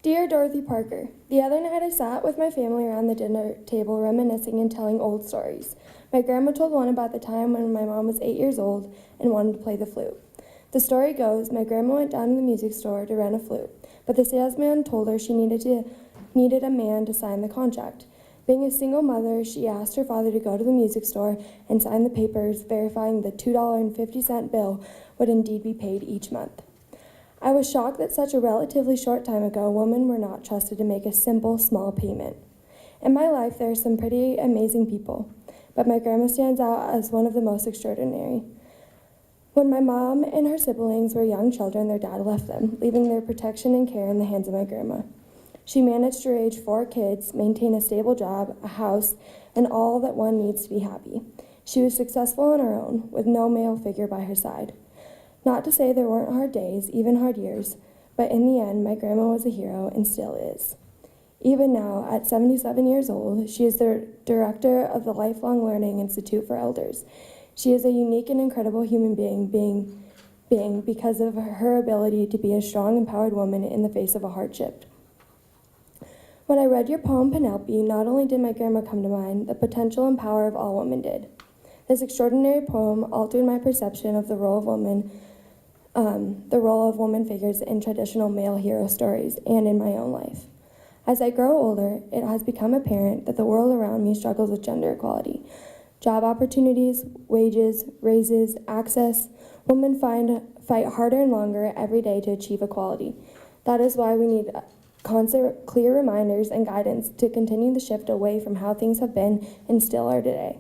Dear Dorothy Parker, the other night I sat with my family around the dinner table reminiscing and telling old stories. My grandma told one about the time when my mom was 8 years old and wanted to play the flute. The story goes, my grandma went down to the music store to rent a flute, but the salesman told her she needed a man to sign the contract. Being a single mother, she asked her father to go to the music store and sign the papers verifying the $2.50 bill would indeed be paid each month. I was shocked that such a relatively short time ago, women were not trusted to make a simple, small payment. In my life, there are some pretty amazing people, but my grandma stands out as one of the most extraordinary. When my mom and her siblings were young children, their dad left them, leaving their protection and care in the hands of my grandma. She managed to raise 4 kids, maintain a stable job, a house, and all that one needs to be happy. She was successful on her own, with no male figure by her side. Not to say there weren't hard days, even hard years, but in the end, my grandma was a hero and still is. Even now, at 77 years old, she is the director of the Lifelong Learning Institute for Elders. She is a unique and incredible human being because of her ability to be a strong, empowered woman in the face of a hardship. When I read your poem, Penelope, not only did my grandma come to mind, the potential and power of all women did. This extraordinary poem altered my perception of the role of woman figures in traditional male hero stories and in my own life. As I grow older, it has become apparent that the world around me struggles with gender equality. Job opportunities, wages, raises, access, women fight harder and longer every day to achieve equality. That is why we need constant, clear reminders and guidance to continue the shift away from how things have been and still are today.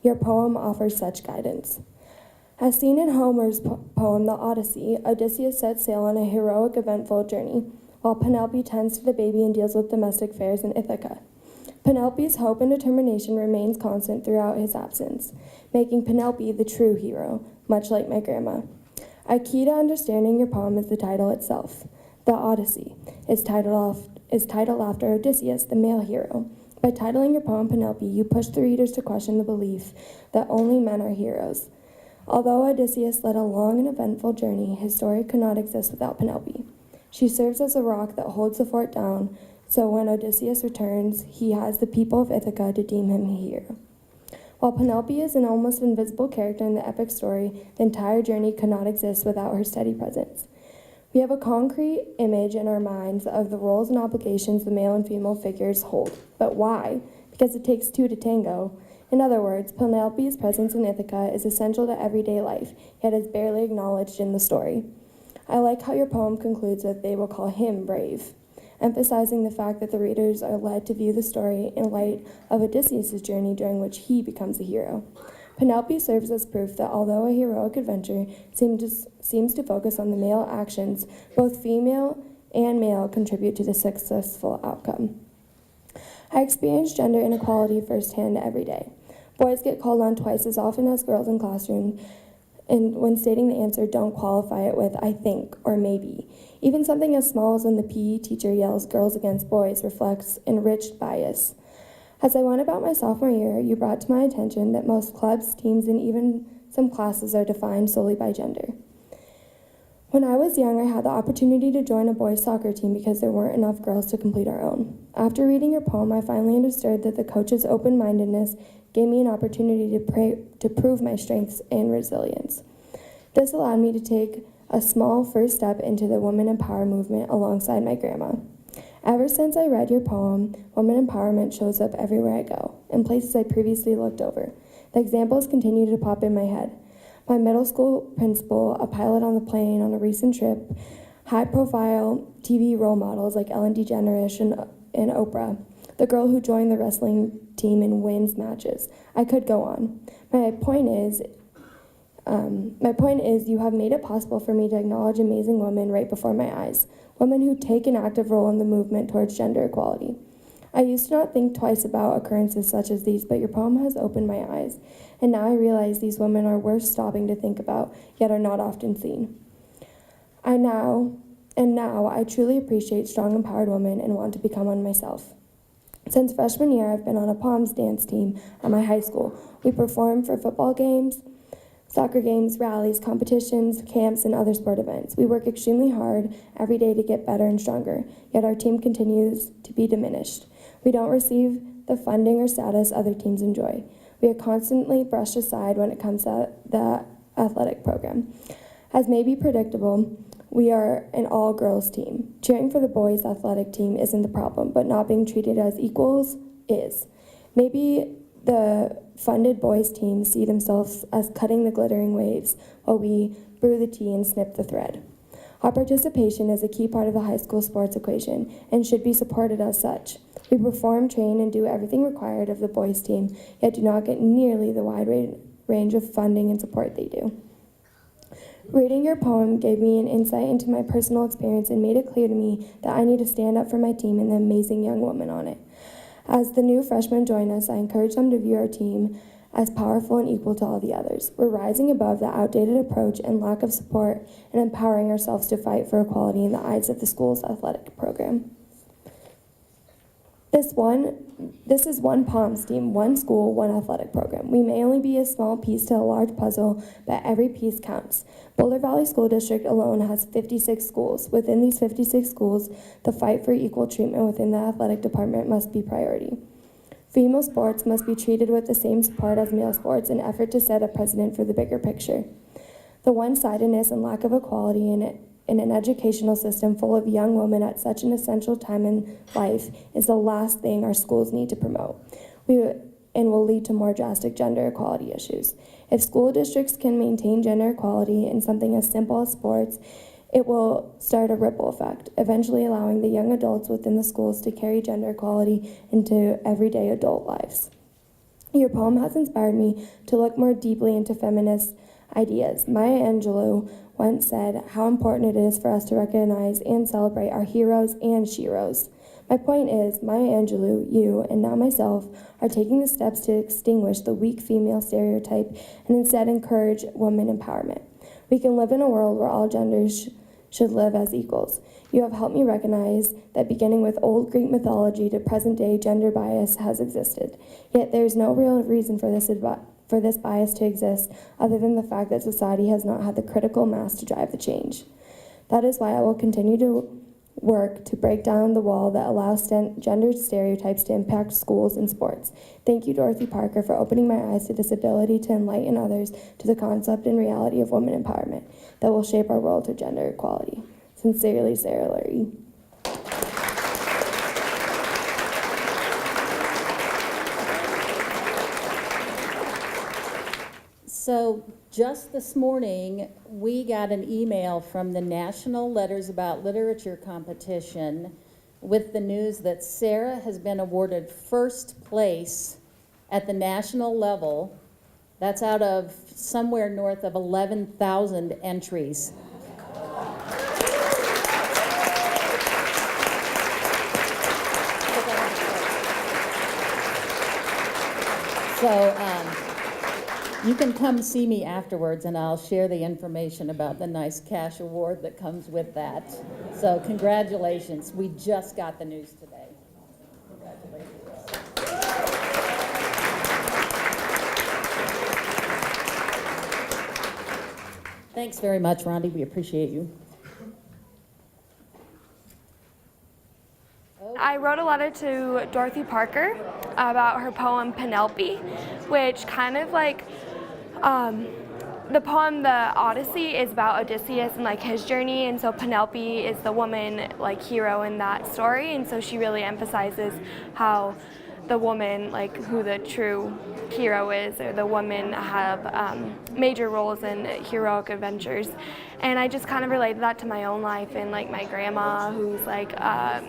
Your poem offers such guidance. As seen in Homer's poem, The Odyssey, Odysseus sets sail on a heroic, eventful journey, while Penelope tends to the baby and deals with domestic affairs in Ithaca. Penelope's hope and determination remains constant throughout his absence, making Penelope the true hero, much like my grandma. A key to understanding your poem is the title itself. The Odyssey is titled after Odysseus, the male hero. By titling your poem Penelope, you push the readers to question the belief that only men are heroes. Although Odysseus led a long and eventful journey, his story could not exist without Penelope. She serves as a rock that holds the fort down, so when Odysseus returns, he has the people of Ithaca to deem him a hero. While Penelope is an almost invisible character in the epic story, the entire journey could not exist without her steady presence. We have a concrete image in our minds of the roles and obligations the male and female figures hold. But why? Because it takes 2 to tango. In other words, Penelope's presence in Ithaca is essential to everyday life, yet is barely acknowledged in the story. I like how your poem concludes with "they will call him brave," emphasizing the fact that the readers are led to view the story in light of Odysseus' journey during which he becomes a hero. Penelope serves as proof that although a heroic adventure seems to focus on the male actions, both female and male contribute to the successful outcome. I experience gender inequality firsthand every day. Boys get called on twice as often as girls in classrooms, and when stating the answer, don't qualify it with "I think" or "maybe." Even something as small as when the PE teacher yells "girls against boys" reflects enriched bias. As I went about my sophomore year, you brought to my attention that most clubs, teams, and even some classes are defined solely by gender. When I was young, I had the opportunity to join a boys' soccer team because there weren't enough girls to complete our own. After reading your poem, I finally understood that the coach's open-mindedness gave me an opportunity to prove my strengths and resilience. This allowed me to take a small first step into the women empower movement alongside my grandma. Ever since I read your poem, women empowerment shows up everywhere I go, in places I previously looked over. The examples continue to pop in my head. My middle school principal, a pilot on the plane on a recent trip, high-profile TV role models like Ellen DeGeneres and Oprah, the girl who joined the wrestling team and wins matches. I could go on. My point is, you have made it possible for me to acknowledge amazing women right before my eyes, women who take an active role in the movement towards gender equality. I used to not think twice about occurrences such as these, but your poem has opened my eyes, and now I realize these women are worth stopping to think about, yet are not often seen. Now I truly appreciate strong, empowered women and want to become one myself. Since freshman year, I've been on a Palms dance team at my high school. We perform for football games, soccer games, rallies, competitions, camps, and other sport events. We work extremely hard every day to get better and stronger, yet our team continues to be diminished. We don't receive the funding or status other teams enjoy. We are constantly brushed aside when it comes to the athletic program. As may be predictable, we are an all-girls team. Cheering for the boys' athletic team isn't the problem, but not being treated as equals is. Maybe the funded boys' teams see themselves as cutting the glittering waves while we brew the tea and snip the thread. Our participation is a key part of the high school sports equation and should be supported as such. We perform, train, and do everything required of the boys' team, yet do not get nearly the wide range of funding and support they do. Reading your poem gave me an insight into my personal experience and made it clear to me that I need to stand up for my team and the amazing young women on it. As the new freshmen join us, I encourage them to view our team as powerful and equal to all the others. We're rising above the outdated approach and lack of support and empowering ourselves to fight for equality in the eyes of the school's athletic program. This is one POMS team, one school, one athletic program. We may only be a small piece to a large puzzle, but every piece counts. Boulder Valley School District alone has 56 schools. Within these 56 schools, the fight for equal treatment within the athletic department must be priority. Female sports must be treated with the same support as male sports in an effort to set a precedent for the bigger picture. The one-sidedness and lack of equality in an educational system full of young women at such an essential time in life is the last thing our schools need to promote, and will lead to more drastic gender equality issues. If school districts can maintain gender equality in something as simple as sports, it will start a ripple effect, eventually allowing the young adults within the schools to carry gender equality into everyday adult lives. Your poem has inspired me to look more deeply into feminist ideas. Maya Angelou once said how important it is for us to recognize and celebrate our heroes and sheroes. My point is, Maya Angelou, you, and now myself, are taking the steps to extinguish the weak female stereotype and instead encourage women empowerment. We can live in a world where all genders should live as equals. You have helped me recognize that beginning with old Greek mythology to present day gender bias has existed. Yet there is no real reason for this bias to exist other than the fact that society has not had the critical mass to drive the change. That is why I will continue to work to break down the wall that allows gender stereotypes to impact schools and sports. Thank you, Dorothy Parker, for opening my eyes to this ability to enlighten others to the concept and reality of women empowerment that will shape our world to gender equality. Sincerely, Sarah Lurie. So just this morning, we got an email from the National Letters About Literature competition with the news that Sarah has been awarded first place at the national level. That's out of somewhere north of 11,000 entries. So you can come see me afterwards and I'll share the information about the nice cash award that comes with that. So congratulations. We just got the news today. Congratulations. Thanks very much, Rhonda. We appreciate you. I wrote a letter to Dorothy Parker about her poem Penelope, which kind of like the poem The Odyssey is about Odysseus and like his journey, and so Penelope is the woman like hero in that story, and so she really emphasizes how the woman, like who the true hero is, or the women have major roles in heroic adventures. And I just kind of related that to my own life, and like my grandma, who's like a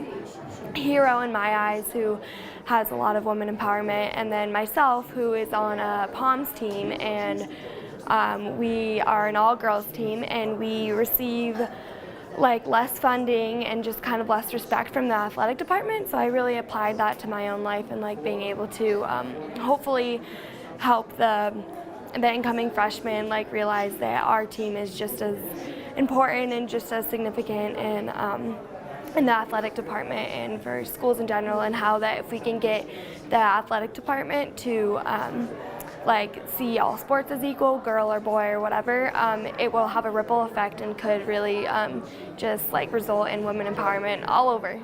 hero in my eyes, who has a lot of women empowerment, and then myself, who is on a POMS team, and we are an all-girls team, and we receive like less funding and just kind of less respect from the athletic department. So I really applied that to my own life, and like being able to hopefully help the incoming freshmen like realize that our team is just as important and just as significant in the athletic department and for schools in general, and how that if we can get the athletic department to like see all sports as equal, girl or boy or whatever, it will have a ripple effect and could really just like result in women empowerment all over.